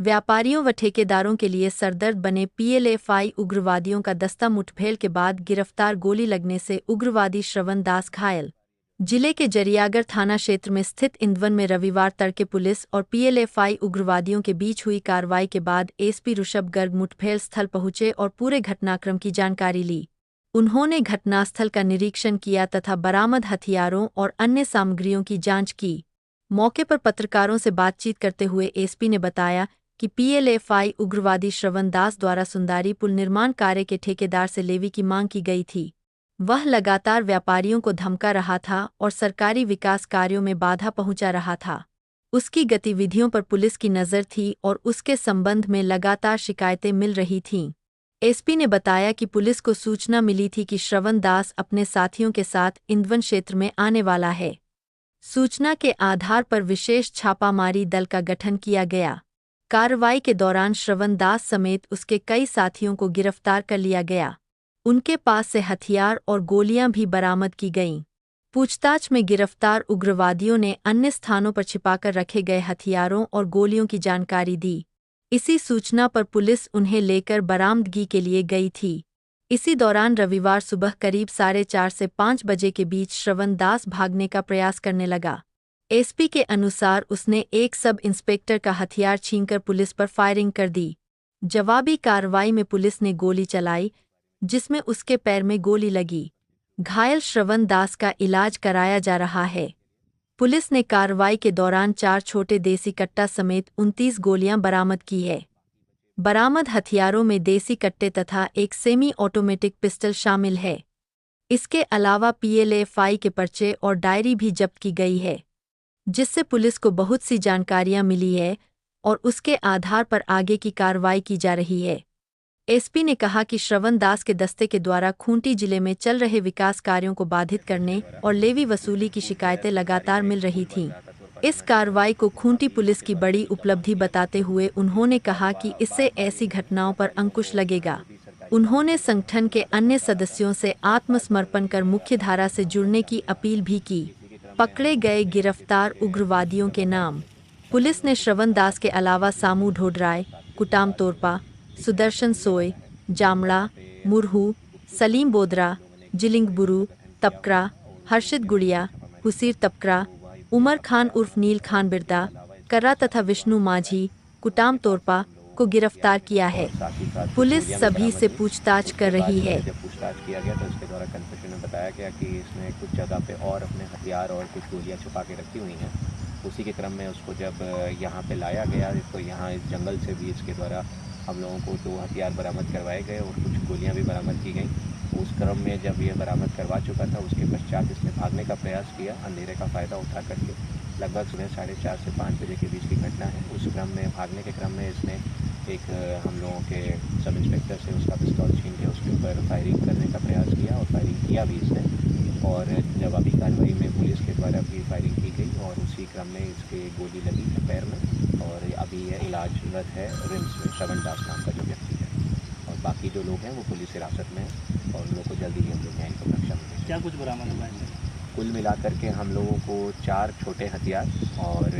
व्यापारियों व ठेकेदारों के लिए सरदर्द बने पीएलएफआई उग्रवादियों का दस्ता। मुठभेड़ के बाद गिरफ्तार। गोली लगने से उग्रवादी श्रवण दास घायल। जिले के जरियागढ़ थाना क्षेत्र में स्थित इंदवन में रविवार तड़के पुलिस और पीएलएफआई उग्रवादियों के बीच हुई कार्रवाई के बाद एसपी ऋषभ गर्ग मुठभेड़ स्थल पहुंचे और पूरे घटनाक्रम की जानकारी ली। उन्होंने घटनास्थल का निरीक्षण किया तथा बरामद हथियारों और अन्य सामग्रियों की जांच की। मौके पर पत्रकारों से बातचीत करते हुए एसपी ने बताया कि पीएलएफआई उग्रवादी श्रवण दास द्वारा सुंदारी पुल निर्माण कार्य के ठेकेदार से लेवी की मांग की गई थी। वह लगातार व्यापारियों को धमका रहा था और सरकारी विकास कार्यों में बाधा पहुंचा रहा था। उसकी गतिविधियों पर पुलिस की नज़र थी और उसके संबंध में लगातार शिकायतें मिल रही थीं। एसपी ने बताया कि पुलिस को सूचना मिली थी कि श्रवण दास अपने साथियों के साथ इंदवन क्षेत्र में आने वाला है। सूचना के आधार पर विशेष छापामारी दल का गठन किया गया। कार्रवाई के दौरान श्रवण दास समेत उसके कई साथियों को गिरफ्तार कर लिया गया। उनके पास से हथियार और गोलियां भी बरामद की गईं। पूछताछ में गिरफ्तार उग्रवादियों ने अन्य स्थानों पर छिपाकर रखे गए हथियारों और गोलियों की जानकारी दी। इसी सूचना पर पुलिस उन्हें लेकर बरामदगी के लिए गई थी। इसी दौरान रविवार सुबह करीब 4:30 से 5 बजे के बीच श्रवण दास भागने का प्रयास करने लगा। एसपी के अनुसार उसने एक सब इंस्पेक्टर का हथियार छीनकर पुलिस पर फायरिंग कर दी। जवाबी कार्रवाई में पुलिस ने गोली चलाई, जिसमें उसके पैर में गोली लगी। घायल श्रवण दास का इलाज कराया जा रहा है। पुलिस ने कार्रवाई के दौरान 4 छोटे देसी कट्टा समेत 29 गोलियां बरामद की है। बरामद हथियारों में देसी कट्टे तथा एक सेमी ऑटोमेटिक पिस्टल शामिल है। इसके अलावा पीएलएफआई के पर्चे और डायरी भी जब्त की गई है, जिससे पुलिस को बहुत सी जानकारियां मिली है और उसके आधार पर आगे की कार्रवाई की जा रही है। एसपी ने कहा कि श्रवण दास के दस्ते के द्वारा खूंटी जिले में चल रहे विकास कार्यों को बाधित करने और लेवी वसूली की शिकायतें लगातार मिल रही थीं। इस कार्रवाई को खूंटी पुलिस की बड़ी उपलब्धि बताते हुए उन्होंने कहा कि इससे ऐसी घटनाओं पर अंकुश लगेगा। उन्होंने संगठन के अन्य सदस्यों से आत्मसमर्पण कर मुख्यधारा से जुड़ने की अपील भी की। पकड़े गए गिरफ्तार उग्रवादियों के नाम। पुलिस ने श्रवण दास के अलावा सामू ढोडराय, कुटाम तोरपा, सुदर्शन सोय, जामड़ा, मुरहू, सलीम बोदरा, जिलिंग बुरू, तपकरा, हर्षित गुड़िया, हुसीर तपकरा, उमर खान उर्फ नील खान बिरदा, कर्रा तथा विष्णु माझी, कुटाम तोरपा को गिरफ्तार किया है। पुलिस सभी से पूछताछ कर रही है। जब पूछताछ किया गया तो इसके द्वारा कन्फेशन में बताया गया कि इसने कुछ जगह पे और अपने हथियार और कुछ गोलियां छुपा के रखी हुई हैं। उसी के क्रम में उसको जब यहाँ पे लाया गया तो यहाँ इस जंगल से भी इसके द्वारा हम लोगों को 2 हथियार बरामद करवाए गए और कुछ गोलियां भी बरामद की गई। उस क्रम में जब ये बरामद करवा चुका था उसके पश्चात इसने भागने का प्रयास किया। अंधेरे का फ़ायदा उठा करके लगभग सुबह 4:30 से 5 बजे के बीच की घटना है। उस क्रम में भागने के क्रम में इसने एक हम लोगों के सब इंस्पेक्टर से उसका पिस्तौल छीन के उसके ऊपर फायरिंग करने का प्रयास किया और फायरिंग किया भी इसने। और जवाबी कार्रवाई में पुलिस के द्वारा भी फायरिंग की गई और उसी क्रम में इसके गोली लगी है पैर में और अभी यह इलाजरत है रिम्स में। श्रवण दास नाम का जो व्यक्ति है और बाकी जो लोग हैं वो पुलिस हिरासत में हैं और उन लोग को जल्दी ही हम लोग न्यायिक रक्षा में। क्या कुछ बरामद हुआ है? कुल मिलाकर के हम लोगों को 4 छोटे हथियार और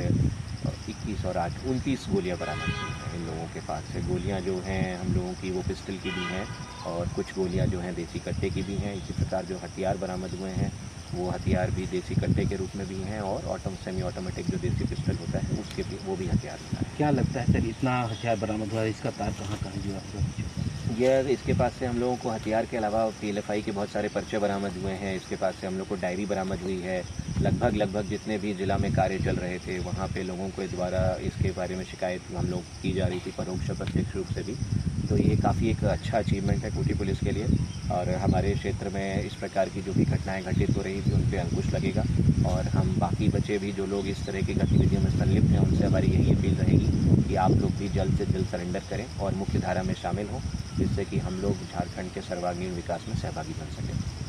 21 और 8 29 गोलियां बरामद हुई हैं इन लोगों के पास से। गोलियां जो हैं हम लोगों की वो पिस्टल की भी हैं और कुछ गोलियां जो हैं देसी कट्टे की भी हैं। इसी प्रकार जो हथियार बरामद हुए हैं वो हथियार भी देसी कट्टे के रूप में भी हैं और सेमी ऑटोमेटिक जो देसी पिस्टल होता है उसके भी वो भी हथियार होता है। क्या लगता है सर, इतना हथियार बरामद हुआ है, इसका तार कहाँ जो आपका? यह इसके पास से हम लोगों को हथियार के अलावा पीएलएफआई के बहुत सारे पर्चे बरामद हुए हैं। इसके पास से हम लोग को डायरी बरामद हुई है। लगभग जितने भी ज़िला में कार्य चल रहे थे वहाँ पे लोगों के द्वारा इसके बारे में शिकायत हम लोग की जा रही थी परोक्ष प्रत्यक्ष रूप से भी। तो ये काफ़ी एक अच्छा अचीवमेंट है खूंटी पुलिस के लिए और हमारे क्षेत्र में इस प्रकार की जो भी घटनाएँ घटित हो रही थी उन पर अंकुश लगेगा और हम बाकी बचे भी जो लोग इस तरह की गतिविधियों में संलिप्त हैं उनसे हमारी यही अपील रहेगी कि आप लोग भी जल्द से जल्द सरेंडर करें और मुख्य धारा में शामिल हों, जिससे कि हम लोग झारखंड के सर्वांगीण विकास में सहभागी बन सकें।